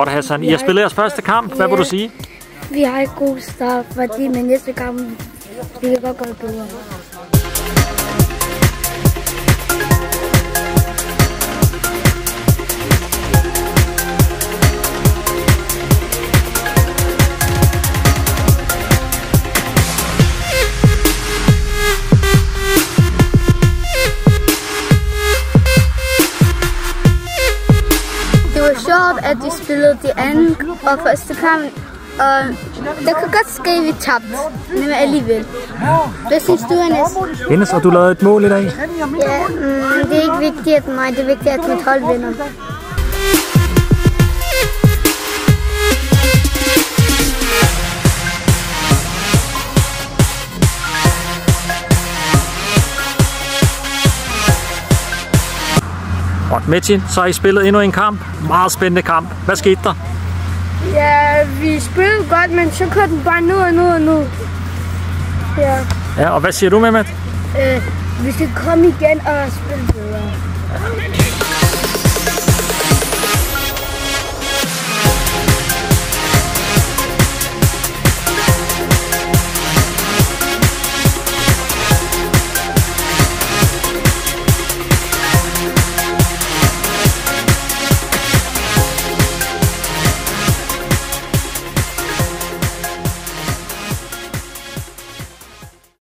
Godt, Hassan. I har spillet jeres første kamp. Hvad vil du sige? Vi har ikke god start, fordi med næste kamp, vi kan godt gøre bedre. Det var sjovt, at de spillede de anden og første kamp, og det kan godt ske, at vi tabte, men alligevel. Hvad synes du, Enes? Enes, og du lavede et mål i dag? Ja, det er ikke vigtigt at mig, det er vigtigt at mit hold vinder. Og Metin, så har I spillet endnu en kamp. Meget spændende kamp. Hvad skete der? Ja, vi spillede godt, men så kørte den bare nu. Ja. Ja, og hvad siger du, Mehmet? Vi skal komme igen og spille bedre.